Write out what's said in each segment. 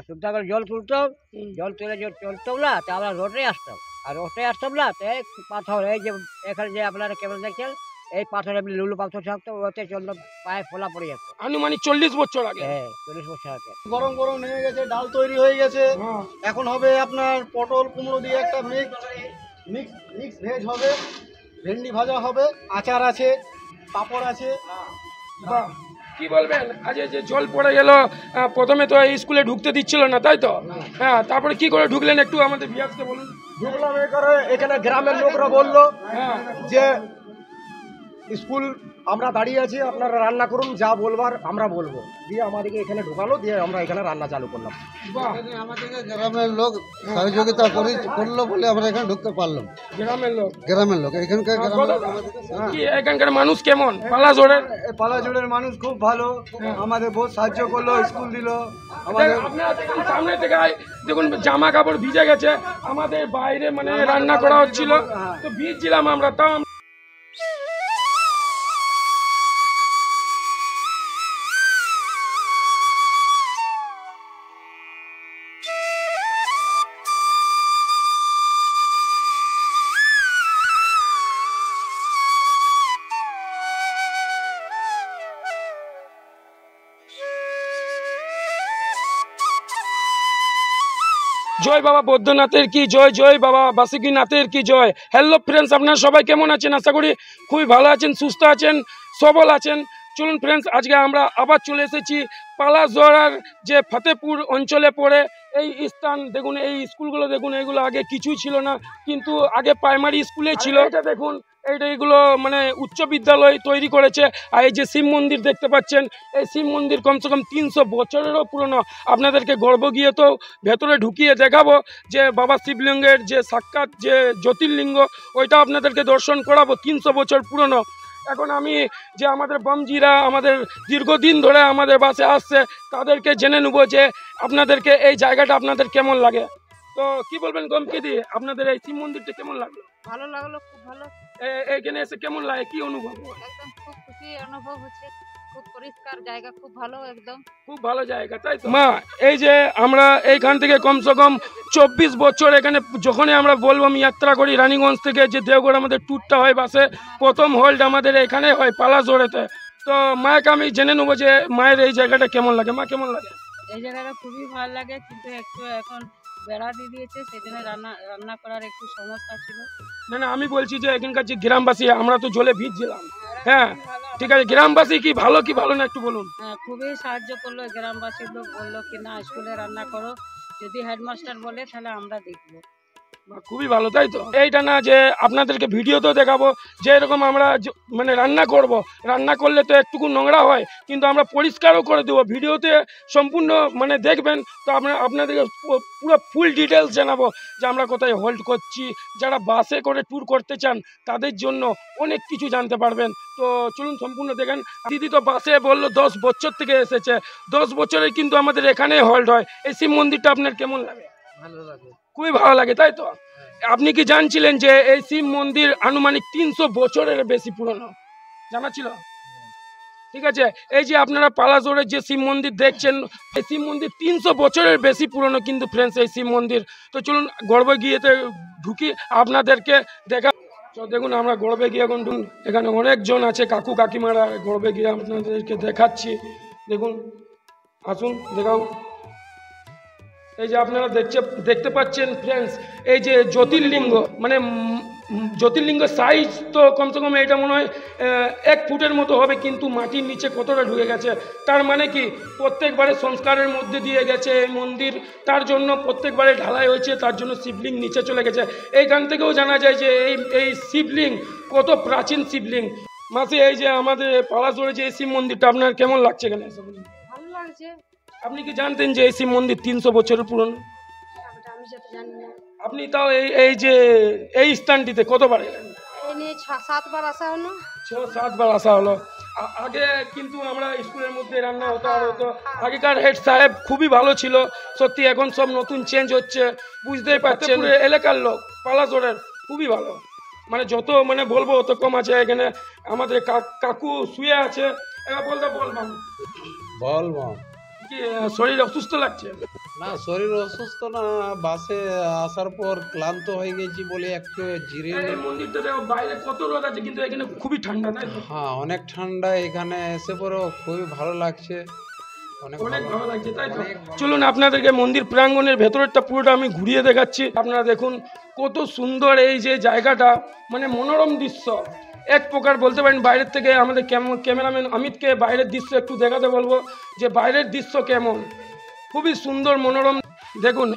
শুদ্ধ করে জল তুলতাম, জল তুলে চলতাম না, তা আমরা রোডে আসতাম। আর রোডে আসতাম না, তো এই পাথর, এই যে এখানে যে আপনারা কেমন দেখছেন, এই পাথর এমনি লুলু পাথর থাকতো, ওতে চলতাম, পায়ে ফোলা পড়ে যেত। আনুমানিক 40 বছর আগে। হ্যাঁ, 40 বছর আগে। গরম গরম নেমে গেছে, ডাল তৈরি হয়ে গেছে। এখন হবে আপনার পটল কুমড়ো দিয়ে একটা মিক্স ভেজ হবে, ভেন্ডি ভাজা হবে, আচার আছে, পাঁপড় আছে। বাহ, কি বলবেন? আজ এই যে জল পড়ে গেল, প্রথমে তো এই স্কুলে ঢুকতে দিচ্ছিল না, তাই তো? হ্যাঁ, তারপরে কি করে ঢুকলেন একটু আমাদের ভিউয়ার্সকে বলুন। ঢুকলাম এখানে গ্রামের লোকরা বললো যে স্কুল আমরা দাঁড়িয়ে আছি, আপনারা রান্না করুন, যা বলবার আমরা বলবো, দিয়ে আমাদেরকে এখানে ঢোকালো, দিয়ে আমরা এখানে রান্না চালু করলাম। আমাদেরকে গ্রামের লোক সহযোগিতা করলো বলে আমরা এখানে ঢুকতে পারলাম। গ্রামের লোক এখানকার মানুষ কেমন? পালাজোড়ের পালাজোড়ের মানুষ খুব ভালো, আমাদের বহুত সাহায্য করলো, স্কুল দিল আমাদের। আপনারা দেখুন সামনে থেকে দেখুন জামা কাপড় ভিজে গেছে, আমাদের বাইরে মানে রান্না করা হচ্ছিল, তো ভিজছিলাম আমরা, তাও জয় বাবা বৈদ্যনাথের কি জয়, জয় বাবা বাসুকীনাথের কি জয়। হ্যালো ফ্রেন্ডস, আপনারা সবাই কেমন আছেন? আশা করি খুবই ভালো আছেন, সুস্থ আছেন, সবল আছেন। চলুন ফ্রেন্ডস, আজকে আমরা আবার চলে এসেছি পালাজোড়ার যে ফতেপুর অঞ্চলে পড়ে এই স্থান। দেখুন এই স্কুলগুলো দেখুন, এইগুলো আগে কিছুই ছিল না, কিন্তু আগে প্রাইমারি স্কুলে ছিল। এটা দেখুন, এইগুলো মানে উচ্চ বিদ্যালয় তৈরি করেছে। আর এই যে শিব মন্দির দেখতে পাচ্ছেন, এই শিব মন্দির কমসে কম 300 বছরেরও পুরনো। আপনাদেরকে গর্ব গিয়ে তো ভেতরে ঢুকিয়ে দেখাবো যে বাবা শিবলিঙ্গের যে সাক্ষাৎ যে জ্যোতির্লিঙ্গ, ওইটা আপনাদেরকে দর্শন করাবো, 300 বছর পুরনো। এখন আমি যে আমাদের বমজিরা আমাদের দীর্ঘদিন ধরে আমাদের বাসে আসছে, তাদেরকে জেনে নেবো যে আপনাদেরকে এই জায়গাটা আপনাদের কেমন লাগে। তো কি বলবেন গমকিদি, আপনাদের এই শিব মন্দিরটা কেমন লাগলো? ভালো লাগলো, খুব ভালো। এখানে এসে কেমন লাগে, কি অনুভব? একদম খুব খুশি অনুভব হচ্ছে, খুব পরিষ্কার জায়গা, খুব ভালো, একদম খুব ভালো জায়গা, তাই তো? মা, এই যে আমরা এইখান থেকে কমসে কম 24 বছর এখানে যখনই আমরা বলবম যাত্রা করি রানীগঞ্জ থেকে, যে দেওঘর আমাদের ট্যুরটা হয় বাসে, প্রথম হোল্ড আমাদের এখানে হয় পালাজোড়েতে। তো মাকে আমি জেনে নেবো যে মায়ের এই জায়গাটা কেমন লাগে। মা, কেমন লাগে? এই জায়গাটা খুবই ভালো লাগে, কিন্তু একটু এখন বেড়া দিয়ে দিয়েছে, সেজন্য রান্না করার একটু সমস্যা ছিল। না, আমি বলছি যে এখানকার যে গ্রামবাসী, আমরা তো জলে ভিজছিলাম। হ্যাঁ, ঠিক আছে, গ্রামবাসী কি ভালো না একটু বলুন। হ্যাঁ, খুবই সাহায্য করলো গ্রামবাসীর লোক, বললো কি না স্কুলে রান্না করো, যদি হেডমাস্টার বলে তাহলে আমরা দেখবো। খুবই ভালো, তাই তো? এইটা না যে আপনাদেরকে ভিডিওতেও দেখাবো যে এরকম আমরা মানে রান্না করব, রান্না করলে তো একটুকু নোংরা হয়, কিন্তু আমরা পরিষ্কারও করে দেবো। ভিডিওতে সম্পূর্ণ মানে দেখবেন, তো আপনাদেরকে পুরো ফুল ডিটেলস জানাবো যে আমরা কোথায় হোল্ড করছি। যারা বাসে করে ট্যুর করতে চান তাদের জন্য অনেক কিছু জানতে পারবেন। তো চলুন সম্পূর্ণ দেখেন। দিদি তো বাসে বললো 10 বছর থেকে এসেছে, 10 বছরে কিন্তু আমাদের এখানে হোল্ড হয়। এই শিব মন্দিরটা আপনার কেমন লাগে? ভালো লাগে, খুবই ভালো লাগে, তাই তো? আপনি কি জানছিলেন যে এই শিব মন্দির আনুমানিক 300 বছরের বেশি পুরনো? জানা ছিল? ঠিক আছে, এই যে আপনারা পালাজোড়ের যে শিব মন্দির দেখছেন, এই শিব মন্দির 300 বছরের বেশি পুরনো কিন্তু ফ্রেন্ডস এই শিব মন্দির। তো চলুন গর্বে গিয়েতে ঢুকি, আপনাদেরকে দেখা। তো দেখুন আমরা গর্বে গিয়ে এখন এখানে অনেকজন আছে, কাকু কাকিমারা, গর্বে গিয়ে আপনাদেরকে দেখাচ্ছি। দেখুন, আসুন দেখাও। এই যে আপনারা দেখতে পাচ্ছেন ফ্রেন্ডস, এই যে জ্যোতির্লিঙ্গ, মানে জ্যোতির্লিঙ্গ সাইজ তো কমসে কম এটা মনে হয় 1 ফুটের মতো হবে, কিন্তু মাটির নিচে কতটা ঢুকে গেছে। তার মানে কি প্রত্যেকবারে সংস্কারের মধ্যে দিয়ে গেছে এই মন্দির, তার জন্য প্রত্যেকবারে ঢালাই হয়েছে, তার জন্য শিবলিঙ্গ নিচে চলে গেছে। এইখান থেকেও জানা যায় যে এই শিবলিঙ্গ কত প্রাচীন শিবলিঙ্গ। মাসি, এই যে আমাদের পালাজোড়ে যে এই শিব মন্দিরটা আপনার কেমন লাগছে এখানে? ভালো লাগছে। আপনি কি জানতেন যে এই শিব মন্দির 300 বছরের পুরনো? আমি সেটা জানি না। আপনি তাও এই যে এই স্থানটিতে কতবার এলেন? এই নিয়ে 6-7 বার আসা হলো। 6-7 বার আসা হলো। আগে কিন্তু আমরা স্কুলের মধ্যে রান্না হতো, আর হতো। আগেকার হেড সাহেব খুবই ভালো ছিল সত্যি, এখন সব নতুন চেঞ্জ হচ্ছে, বুঝতেই পারছেন। এলাকার লোক পালাজোড়ের খুবই ভালো, মানে যত মানে বলবো অত কম আছে। এখানে আমাদের কাকু শুয়ে আছে, বলবো বল কি শরীর অসুস্থ লাগছে? না, শরীর অসুস্থ না, বাসে আসার পর ক্লান্ত হয়ে গেছি বলে একটু জিরে এই মন্দিরটা দেখো বাইরে কত রোদ আছে, কিন্তু এখানে খুবই ঠান্ডা, তাই তো? হ্যাঁ, অনেক ঠান্ডা। এখানে এসে পরেও খুবই ভালো লাগছে, অনেক অনেক ভালো। ভালো লাগছে, তাই তো? চলুন আপনাদেরকে মন্দির প্রাঙ্গণের ভেতরটা পুরোটা আমি ঘুরিয়ে দেখাচ্ছি। আপনারা দেখুন কত সুন্দর এই যে জায়গাটা, মানে মনোরম দৃশ্য। এক প্রকার বলতে পারেন বাইরের থেকে আমাদের ক্যামেরাম্যান অমিতকে বাইরের দৃশ্য একটু দেখাতে বলবো যে বাইরের দৃশ্য কেমন, খুবই সুন্দর মনোরম। দেখুন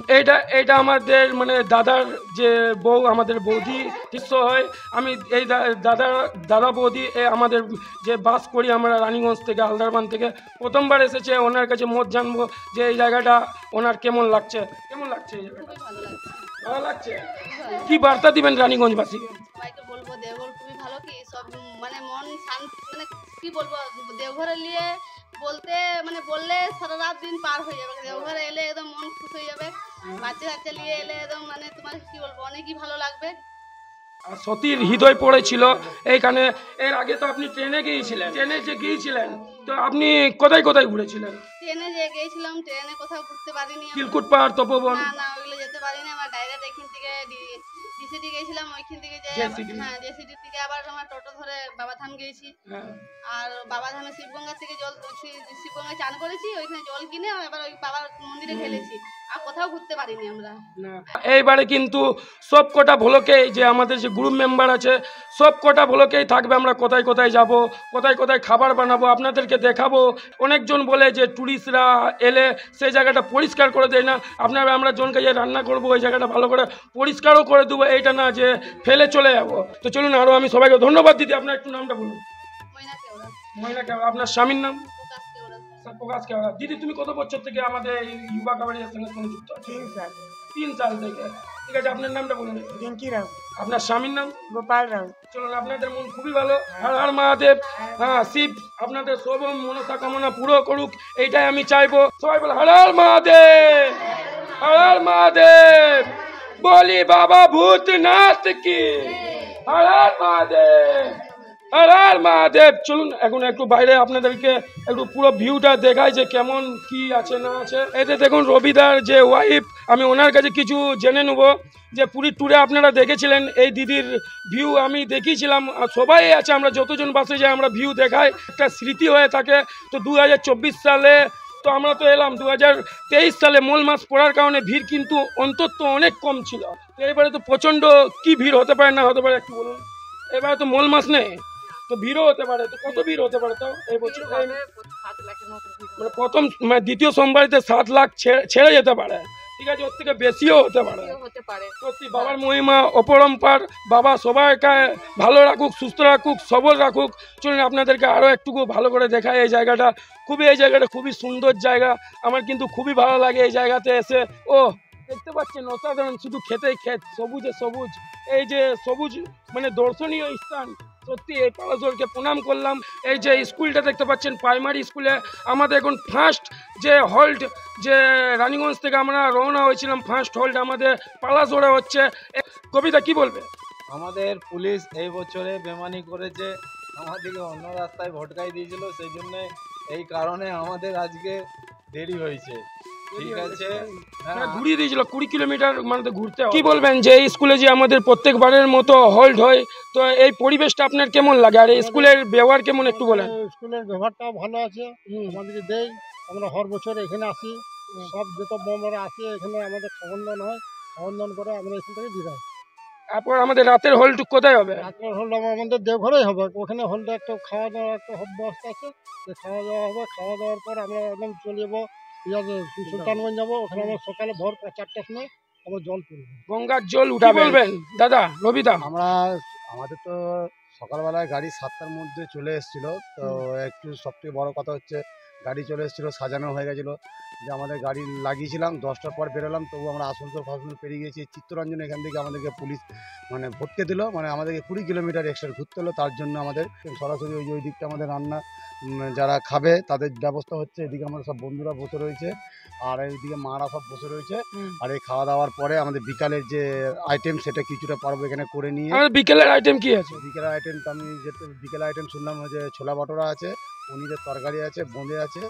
এইটা আমাদের মানে দাদার যে বউ, আমাদের বৌদি দৃশ্য হয়। আমি এই দাদা বৌদি আমাদের যে বাস করি আমরা রানীগঞ্জ থেকে, আলদারবান থেকে, প্রথমবার এসেছে। ওনার কাছে মত জানবো যে এই জায়গাটা ওনার কেমন লাগছে। কেমন লাগছে এই জায়গাটা? ভালো লাগছে। কি বার্তা দিবেন রানীগঞ্জবাসীকে? সবাইকে বলবো দেওঘর খুবই ভালো, কি সব মানে মন শান্ত, মানে কি বলবো, দেওঘরে নিয়ে বলতে মানে বললে সারা রাত দিন পার হয়ে যাবে। দেওঘরে এলে একদম মন খুশ হয়ে যাবে, বাচ্চা কাচ্চা নিয়ে এলে একদম মানে তোমার কি বলবো অনেকই ভালো লাগবে। আর সতীর হৃদয় পড়েছিল এইখানে। এর আগে তো আপনি ট্রেনে গিয়েছিলেন, তো আপনি কোথায় কোথায় ঘুরেছিলেন? ট্রেনে যে গিয়েছিলাম, ট্রেনে কোথাও ঘুরতে পারিনি আমি। চিলকুট পাহাড়, তপোবন? না ওইগুলো যেতে পারিনি। আমার ডাইরেক্ট এখান থেকে ডিসিটি গেছিলাম, ওইখান থেকে যে হ্যাঁ জেসিটি থেকে আবার আমার টোটো ধরে বাবাধাম গিয়েছি। আর বাবাধামে শিবগঙ্গা থেকে জল, শিবগঙ্গায় চান করেছি, ওইখানে জল কিনে আবার ওই বাবার মন্দিরে ঢেলেছি। আর কোথাও ঘুরতে পারিনি আমরা। এইবারে কিন্তু সব কটা ভ্লগেই যে আমাদের যে গ্রুপ মেম্বার আছে, সব কটা ভ্লগেই থাকবে আমরা কোথায় কোথায় যাব, কোথায় কোথায় খাবার বানাবো, আপনাদেরকে দেখাবো। অনেকজন বলে যে ট্যুরিস্টরা এলে সেই জায়গাটা পরিষ্কার করে দেয় না। আমরা জনকে যে রান্না করবো ওই জায়গাটা ভালো করে পরিষ্কারও করে দেবো, এইটা না যে ফেলে চলে যাবো। তো চলুন, আরও আমি সবাইকে ধন্যবাদ দিদি। আপনার একটু নামটা বলুন। ময়না কেওড়া। আপনার স্বামীর নাম? প্রকাশ কেওড়া। দিদি, তুমি কত বছর থেকে আমাদের এই যুবা কাবাডির সঙ্গে যুক্ত আছো? 3 সাল থেকে। ঠিক আছে, আপনার নামটা বলুন। রিঙ্কি রাও। আপনার স্বামীর নাম? গোপাল রাও। চলুন, আপনাদের মন খুবই ভালো। হর হর মহাদেব। হ্যাঁ, শিব আপনাদের সব মনস্কামনা পুরো করুক, এইটাই আমি চাইবো। সবাই বলে হর হর মহাদেব, হর হর মহাদেব। বলি বাবা ভূতনাথ কি, হর হর মহাদেব, হর হর মহাদেব। চলুন এখন একটু বাইরে আপনাদেরকে একটু পুরো ভিউটা দেখাই যে কেমন কি আছে না আছে। এতে দেখুন রবিদার যে ওয়াইফ, আমি ওনার কাছে কিছু জেনে নেবো যে পুরীর ট্যুরে আপনারা দেখেছিলেন এই দিদির ভিউ আমি দেখিয়েছিলাম। আর সবাই আছে, আমরা যতজন বাসে যাই আমরা ভিউ দেখাই, একটা স্মৃতি হয়ে থাকে। তো 2024 সালে তো আমরা তো এলাম, 2023 সালে মূল মাস পড়ার কারণে ভিড় কিন্তু অন্তত অনেক কম ছিল। তো এবারে তো প্রচণ্ড কি ভিড় হতে পারে না হতে পারে একটু বলুন। এবারে তো মূল মাস নেই, তো ভিড়ও হতে পারে। তো কত ভিড় হতে পারে তাও এই বছর? মানে প্রথম দ্বিতীয় সোমবারিতে 7 লাখ ছেড়ে যেতে পারে। ঠিক আছে, ওর থেকে বেশিও হতে পারে। সত্যি বাবার মহিমা অপরম্পার। বাবা সবাইকে ভালো রাখুক, সুস্থ রাখুক, সবল রাখুক। চলুন আপনাদেরকে আরও একটুকু ভালো করে দেখায় এই জায়গাটা। এই জায়গাটা খুবই সুন্দর জায়গা। আমার কিন্তু খুবই ভালো লাগে এই জায়গাতে এসে। ও দেখতে পাচ্ছেন অসাধারণ, শুধু খেতেই ক্ষেত, সবুজে সবুজ। এই যে সবুজ মানে দর্শনীয় স্থান। সত্যি এই পালাজোরকে প্রণাম করলাম। এই যে স্কুলটা দেখতে পাচ্ছেন, প্রাইমারি স্কুলে আমাদের এখন ফার্স্ট যে হল্ট, যে রানীগঞ্জ থেকে আমরা রওনা হয়েছিলাম, ফার্স্ট হল্ট আমাদের পালাজোরে হচ্ছে। কবিতা কি বলবে? আমাদের পুলিশ এই বছরে বেমানি করেছে, আমাদেরকে অন্য রাস্তায় ভটকাই দিয়েছিল, সেই জন্য এই কারণে আমাদের আজকে দেরি হয়েছে। ঠিক আছে, ঘুরিয়ে দিয়েছিল 20 কিলোমিটার মানে ঘুরতে। কি বলবেন যে এই স্কুলে যে আমাদের প্রত্যেকবারের মতো হল্ট হয়, তো এই পরিবেশটা আপনার কেমন লাগে আর এই স্কুলের ব্যবহার কেমন একটু বলেন? স্কুলের ব্যবহারটা ভালো আছে, আমাদেরকে দেয়। আমরা হর বছর এখানে আসি, সব যত বোমরা আসে এখানে আমাদের খবরদান হয়, খবরদান করে আমরা এখান থেকে বিদায়। তারপর আমাদের রাতের হল্ট কোথায় হবে? রাতের হল্ট আমাদের দেওঘরেই হবে। ওখানে হল্টে একটা খাওয়া দাওয়ার একটা ব্যবস্থা আছে, যে খাওয়া দাওয়া হবে। খাওয়া দাওয়ার পর আমরা একদম চলে যাবো সুলতানগঞ্জ যাবো। ওখানে আমরা সকালে ভোর 4টার সময় আমরা জল তুলবো, গঙ্গার জল উঠা। বলবেন দাদা রবিদা? আমাদের তো সকালবেলায় গাড়ি 7টার মধ্যে চলে এসেছিল। তো একটু সবথেকে বড় কথা হচ্ছে গাড়ি চলে এসেছিলো, সাজানো হয়ে গেছিলো। যে আমাদের গাড়ি লাগিয়েছিলাম 10টার পর বেরোলাম, তবু আমরা আসানসোল পেরিয়ে গেছি। চিত্তরঞ্জন এখান থেকে আমাদেরকে পুলিশ মানে ভটকে দিল, মানে আমাদেরকে 20 কিলোমিটার এক্সট্রা ঘুরতে হলো। তার জন্য আমাদের সরাসরি ওই দিকটা আমাদের রান্না যারা খাবে তাদের ব্যবস্থা হচ্ছে। এদিকে আমাদের সব বন্ধুরা বসে রয়েছে, আর এইদিকে মারা সব বসে রয়েছে। আর এই খাওয়া দাওয়ার পরে আমাদের বিকালের যে আইটেম সেটা কিছুটা পারবো এখানে করে নিয়ে। বিকেলের আইটেম কি আছে? বিকেলের আইটেম তো আমি যেতে বিকেলের আইটেম শুনলাম যে ছোলা বাটোরা আছে, পনিরের তরকারি আছে, বোঁদে আছে,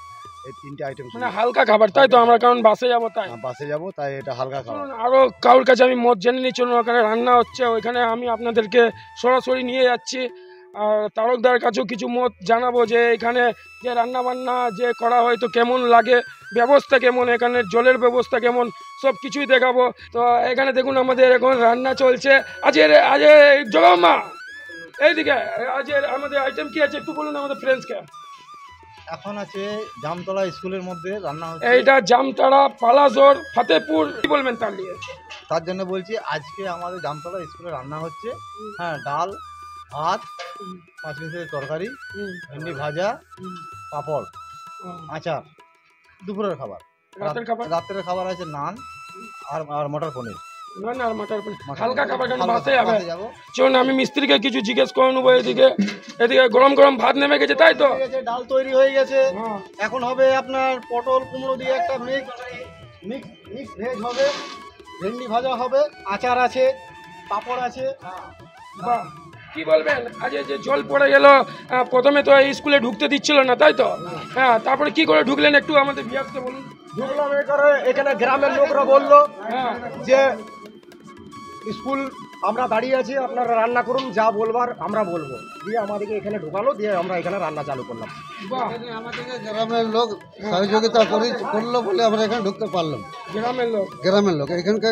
এই 3টে আইটেম মানে হালকা খাবার, তাই তো? আমরা কারণ বাসে যাবো তাই বাসে যাব, তাই এটা হালকা খাবার। চলুন, আরো কারোর কাছে আমি মত জেনে নিই। চলুন, ওখানে রান্না হচ্ছে, ওইখানে আমি আপনাদেরকে সরাসরি নিয়ে যাচ্ছি। আর তারকদার কাছেও কিছু মত জানাবো যে এখানে যে রান্না বান্না যে করা হয় তো কেমন লাগে, ব্যবস্থা কেমন, এখানে জলের ব্যবস্থা কেমন, সব কিছুই দেখাবো। তো এখানে দেখুন আমাদের এখন রান্না চলছে। আজ জগাম্মা এইদিকে আমাদের আইটেম কি আছে একটু বলুন আমাদের ফ্রেন্ডসকে। এখন আছে জামতলা স্কুলের মধ্যে রান্না হচ্ছে। এইটা জামতাড়া, পালাজোর, ফতেপুর, কি বলবেন তার নিয়ে? তার জন্য বলছি আজকে আমাদের জামতলা স্কুলে রান্না হচ্ছে। হ্যাঁ, ডাল, ভাত, 5 পিসের তরকারি, ভেন্ডি ভাজা, পাঁপড়, আচার, দুপুরের খাবার। রাতের খাবার? রাতের খাবার আছে নান আর মটর পনির। না আর মটর পনির, হালকা খাবার, কারণ বাসে যাবো। চলুন আমি মিস্ত্রিকে কিছু জিজ্ঞেস করে নেবো। এদিকে গরম গরম ভাত নেমে গেছে, তাই তো? ডাল তৈরি হয়ে গেছে। এখন হবে আপনার পটল কুমড়ো দিয়ে একটা মিক্স ভেজ হবে, ভেন্ডি ভাজা হবে, আচার আছে, পাঁপড় আছে। বাহ, কি বলবেন? আজ যে জল পড়ে গেল, প্রথমে তো এই স্কুলে ঢুকতে দিচ্ছিল না, তাই তো? হ্যাঁ, তারপরে কি করে ঢুকলেন একটু আমাদের বিয়াসকে বলুন। ঢুকলাম এখানে গ্রামের লোকরা বললো যে স্কুল আমরা দাঁড়িয়ে আছি, আপনারা রান্না করুন, যা বলবার আমরা বলবো। দিয়ে আমাদেরকে এখানে ঢোকালো, দিয়ে আমরা এখানে রান্না চালু করলাম। আমাদেরকে গ্রামের লোক সহযোগিতা করলো বলে আমরা এখানে ঢুকতে পারলাম। গ্রামের লোক এখানকার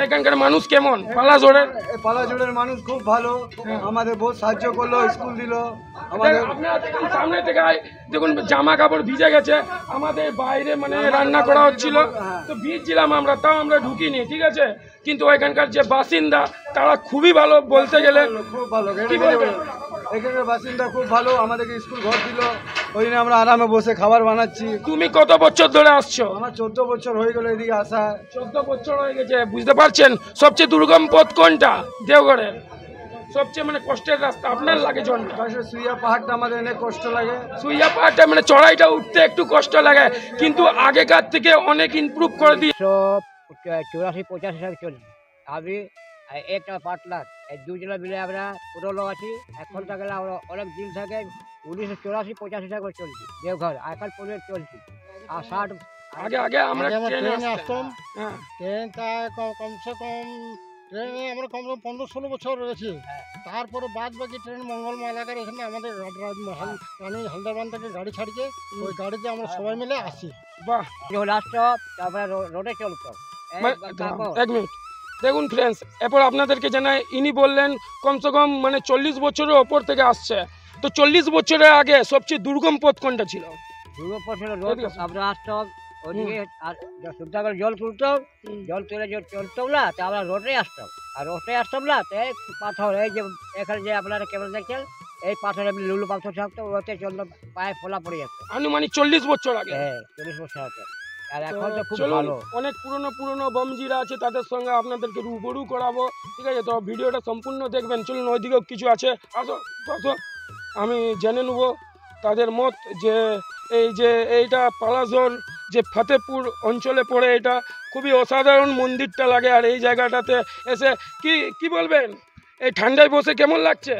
এখানকার মানুষ কেমন? পালাজোড়ের পালাজোড়ের মানুষ খুব ভালো, আমাদের বহুত সাহায্য করলো, স্কুল দিল আমাদের। আপনারা দেখুন সামনে থেকে দেখুন জামা কাপড় ভিজে গেছে, আমাদের বাইরে মানে রান্না করা হচ্ছিল তো ভিজছিলাম আমরা, তাও আমরা ঢুকিনি, ঠিক আছে? কিন্তু এখানকার যে বাসিন্দা তারা খুবই ভালো, বলতে গেলে খুব ভালো। কি বলবেন? এখানকার বাসিন্দা খুব ভালো, আমাদেরকে স্কুল ঘর দিল, ওই জন্য আমরা আরামে বসে খাবার বানাচ্ছি। তুমি কত বছর ধরে আসছো? আমার 14 বছর হয়ে গেল এদিকে আসা। 14 বছর হয়ে গেছে, বুঝতে পারছেন? সবচেয়ে দুর্গম পথ কোনটা দেওঘরের? সবচেয়ে মানে কষ্টের রাস্তা আপনার লাগে জনটা? সুইয়া পাহাড়টা আমাদের অনেক কষ্ট লাগে। সুইয়া পাহাড়টা মানে চড়াইটা উঠতে একটু কষ্ট লাগে, কিন্তু আগেকার থেকে অনেক ইমপ্রুভ করে দিয়ে 84-85 সালে চলছে। আমি একটা পার্টনার, এই দুজনে মিলে আমরা 15 লোক আছি। এখন থেকে আমরা অনেক দিন থেকে 1984-85 সালে করে চলছি দেওঘর, এখন পর্যন্ত চলছি। আর 60 আগে আমরা ট্রেনে আসতাম। হ্যাঁ, ট্রেনটা কমসে কম ট্রেনে আমরা কমসে কম 15-16 বছর রয়েছি। তারপরে বাদ বাকি ট্রেন মঙ্গলমা এলাকার এখানে আমাদের রানী হালদারবান থেকে গাড়ি ছাড়িয়ে ওই গাড়িতে আমরা সবাই মিলে আসি। বাহ, লাস্ট তারপরে রোডে চলতো। এক মিনিট দেখুন ফ্রেন্ডস, এরপর আপনাদেরকে জানাই ইনি বললেন কমসে কম মানে 40 বছরের ওপর থেকে আসছে। তো 40 বছরের আগে সবচেয়ে দুর্গম পথ কোনটা ছিল? দুর্গম পথ ছিল রোড। আমরা আসতাম ওদিকে, আর শুদ্ধ করে জল তুলতাম, জল তুলে চলতাম না, তা আমরা রোডে আসতাম। আর রোডে আসতাম না, তো এই পাথর, এই যে এখানে যে আপনারা ক্যামেরা দেখছেন, এই পাথর এমনি লুলু পাথর থাকতো, ওতে চলতো, পায়ে ফোলা পড়ে যেত। আনুমানিক 40 বছর আগে। হ্যাঁ, 40 বছর আগে। আর এখন তো খুব চলুন, ভালো। অনেক পুরনো বমজিরা আছে, তাদের সঙ্গে আপনাদেরকে রুবরু করাবো, ঠিক আছে? তো ভিডিওটা সম্পূর্ণ দেখবেন। চলুন, ওইদিকেও কিছু আছে, আসো আসো, আমি জেনে নেবো তাদের মত যে এইটা পালাজোর যে ফতেপুর অঞ্চলে পড়ে, এটা খুবই অসাধারণ মন্দিরটা লাগে। আর এই জায়গাটাতে এসে কি বলবেন, এই ঠান্ডায় বসে কেমন লাগছে?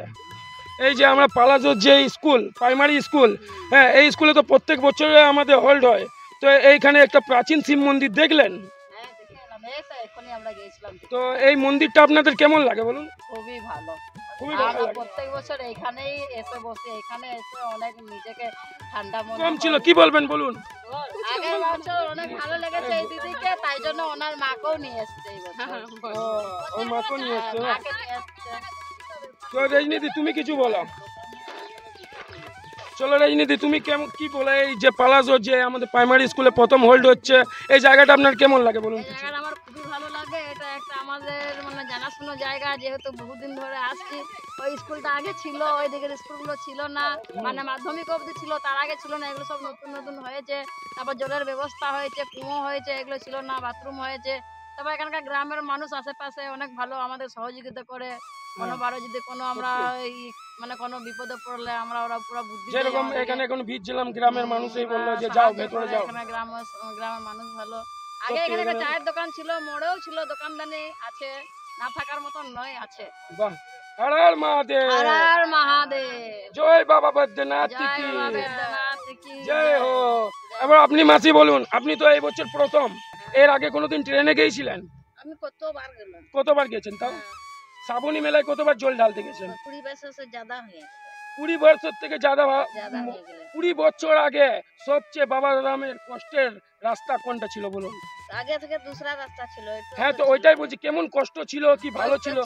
এই যে আমরা পালাজোর যে স্কুল, প্রাইমারি স্কুল, হ্যাঁ, এই স্কুলে তো প্রত্যেক বছরে আমাদের হোল্ড হয়। তো এইখানে একটা প্রাচীন শিব মন্দির দেখলেন, তো এই মন্দিরটা আপনাদের কেমন লাগে বলুন? খুবই ভালো। খুবই ভালো আমরা লাগে। প্রত্যেক বছর এখানেই এসে বসি, এখানে এসে অনেক নিজেকে ঠান্ডা মনে কম ছিল, কি বলবেন বলুন? আগের বছর অনেক ভালো লেগেছে এই দিদিকে, তাই জন্য ওনার মাকেও নিয়ে এসছে এই বছর। ওর মাকেও নিয়ে এসছে না? মাকে নিয়ে এসছে। তো রজনীদি তুমি কিছু বলো। চলো রজনীদি, তুমি কি বলে এই যে পালাজোর যে আমাদের প্রাইমারি স্কুলে প্রথম হোল্ড হচ্ছে, এই জায়গাটা আপনার কেমন লাগে বলুন? এই জায়গাটা আমার খুবই ভালো লাগে। এটা একটা আমাদের মানে জানাশোনা জায়গা, যেহেতু বহুদিন ধরে আসছি। ওই স্কুলটা আগে ছিল, ওই দিকের স্কুলগুলো ছিল না, মানে মাধ্যমিক অবধি ছিল, তার আগে ছিল না। এগুলো সব নতুন হয়েছে। তারপর জলের ব্যবস্থা হয়েছে, কুয়ো হয়েছে, এগুলো ছিল না, বাথরুম হয়েছে। তারপর এখানকার গ্রামের মানুষ আশেপাশে অনেক ভালো আমাদের সহযোগিতা করে। কোনোবারও যদি কোনো আমরা মানে কোনো বিপদে পড়লে আমরা ওরা পুরো বুদ্ধি দেয় যেরকম আমাদেরকে। এখানে এখন ভিজছিলাম, গ্রামের মানুষই বললো যে যাও ভেতরে যাও। এখানে গ্রামের মানুষ ভালো। আগে এখানে একটা চায়ের দোকান ছিল, মোড়েও ছিল, দোকানদানি আছে, না থাকার মতন নয়, আছে। বাহ, হর হর মহাদেব, হর হর মহাদেব, জয় বাবা বৈদ্যনাথ জয় কি। বাবা বৈদ্যনাথ কি। পেয়েছি। জয় হো। এবার আপনি মাসি বলুন, আপনি তো এই বছর প্রথম, এর আগে কোনোদিন ট্রেনে গিয়েছিলেন? আমি কতবার গেলাম। কতবার গেছেন তাও? শ্রাবণী মেলায় কতবার জল ঢালতে গেছেন? 20 বছর से ज्यादा হয়ে 20 বছর থেকে ज्यादा হয়ে গেল। 20 বছর আগে সবচেয়ে বাবা রামের কষ্টের রাস্তা কোনটা ছিল বলুন? আগে থেকে दूसरा রাস্তা ছিল। হ্যাঁ, তো ওইটাই বলছি, কেমন কষ্ট ছিল কি ভালো ছিল?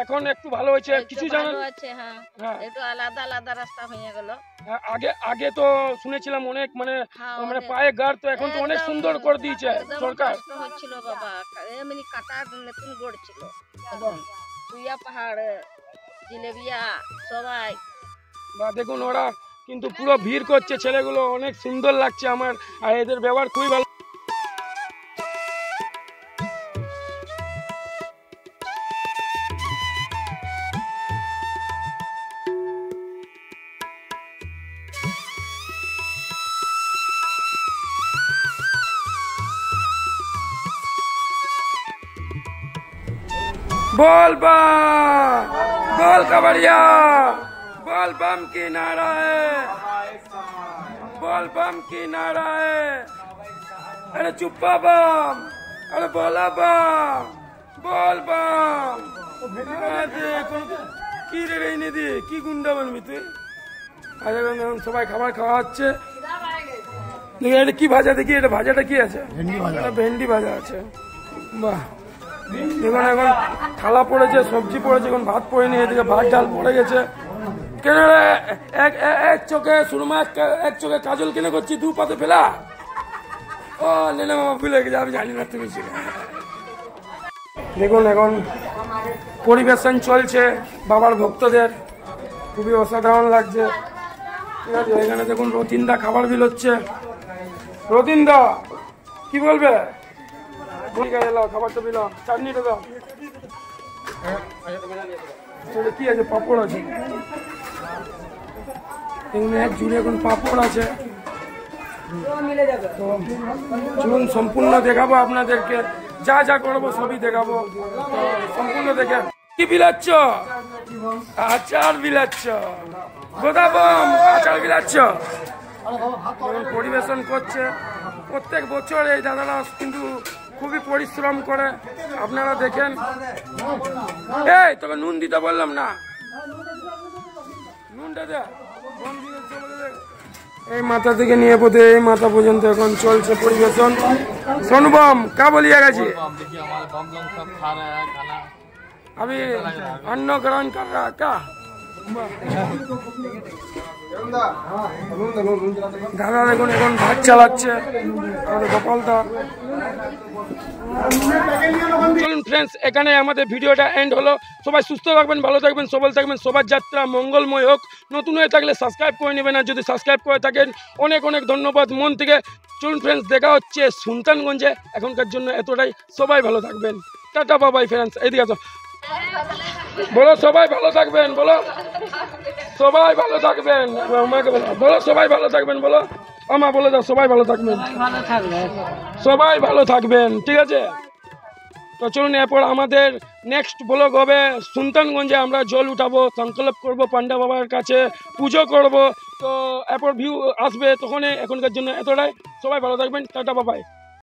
এখন একটু ভালো হয়েছে, কিছু জানেন? ভালো আছে, হ্যাঁ। হ্যাঁ, একটু আলাদা আলাদা রাস্তা হয়ে গেল। আগে আগে তো শুনেছিলাম অনেক মানে হ্যাঁ, মানে অনেক। পায়ে গাড়, তো এখন তো অনেক একদম, সুন্দর করে দিয়েছে একদম সরকার। কষ্ট হচ্ছিল বাবা, এমনি কাটা নতুন গড় ছিল। একদম সুইয়া পাহাড়, জিলেবিয়া সবাই। বা দেখুন ওরা কিন্তু পুরো ভিড় করছে, ছেলেগুলো অনেক সুন্দর লাগছে আমার, আর এদের ব্যবহার খুবই ভালো। बोल बम, बोल कबड़िया, बोल बम की नारा है, बोल बम की नारा है। अरे चुप्पा बम, अरे बोला बम, बोल बम। কি রে রে নিদি, কি গুন্ডা বানবি তুই? আরে সবাই খাবার খাওয়া হচ্ছে। দেখি এটা কি ভাজা, দেখি এটা ভাজাটা কি আছে? ভেন্ডি ভাজা আছে। বাহ, দেখুন এখন থালা পড়েছে, সবজি পড়েছে, এখন ভাত পড়েনি, এদিকে ভাত ডাল পড়ে গেছে। কেন রে এক চোখে সুরমা, এক চোখে কাজল কেন করছি, দু পাতে ফেলা? ও নেনে মামা ভুলে গেছে, আমি জানি না তুমি ছিল। দেখুন এখন পরিবেশন চলছে বাবার ভক্তদের, খুবই অসাধারণ লাগছে। ঠিক আছে, এখানে দেখুন রতিনদা খাবার বিল হচ্ছে। রতিনদা কি বলবে? ঠিক আছে, লাও খাবারটা দিলাম, চাটনিটা দাও। কি আছে? পাঁপড় আছে, এখানে এক জুড়ে এখন পাঁপড় আছে। তো চলুন সম্পূর্ণ দেখাবো আপনাদেরকে, যা যা করবো সবই দেখাবো, সম্পূর্ণ দেখে। কি বিলাচ্ছ? আচার বিলাচ্ছ? গোদাবম আচার বিলাচ্ছ? পরিবেশন করছে প্রত্যেক বছর এই দাদারা, কিন্তু খুবই পরিশ্রম করে, আপনারা দেখেন। এই তোকে নুন দিতে বললাম না, নুনটা দে। এই মাথা থেকে নিয়ে পথে এই মাথা পর্যন্ত এখন চলছে পরিবেশন। সোনবম কা বলিয়া গেছি, আমি অন্ন গ্রহণ কর রা কা। দাদা দেখুন এখন ভাত চালাচ্ছে গোপালদা। চলুন ফ্রেন্ডস, এখানে আমাদের ভিডিওটা এন্ড হলো। সবাই সুস্থ থাকবেন, ভালো থাকবেন, সবল থাকবেন, সবার যাত্রা মঙ্গলময় হোক। নতুন হয়ে থাকলে সাবস্ক্রাইব করে নেবেন, আর যদি সাবস্ক্রাইব করে থাকেন অনেক অনেক ধন্যবাদ মন থেকে। চলুন ফ্রেন্ডস, দেখা হচ্ছে সুলতানগঞ্জে। এখনকার জন্য এতটাই, সবাই ভালো থাকবেন, টাটা বাবাই ফ্রেন্ডস। এইদিকে আসো, বলো সবাই ভালো থাকবেন, বলো সবাই ভালো থাকবেন, বলো সবাই ভালো থাকবেন, বলো আমা বলে দাও সবাই ভালো থাকবেন, সবাই ভালো থাকবেন। ঠিক আছে, তো চলুন এরপর আমাদের নেক্সট ব্লগ হবে সুলতানগঞ্জে। আমরা জল উঠাবো, সংকল্প করবো পান্ডা বাবার কাছে, পুজো করব। তো এরপর ভিউ আসবে তখন। এখনকার জন্য এতটাই, সবাই ভালো থাকবেন, টাটা বাবাই।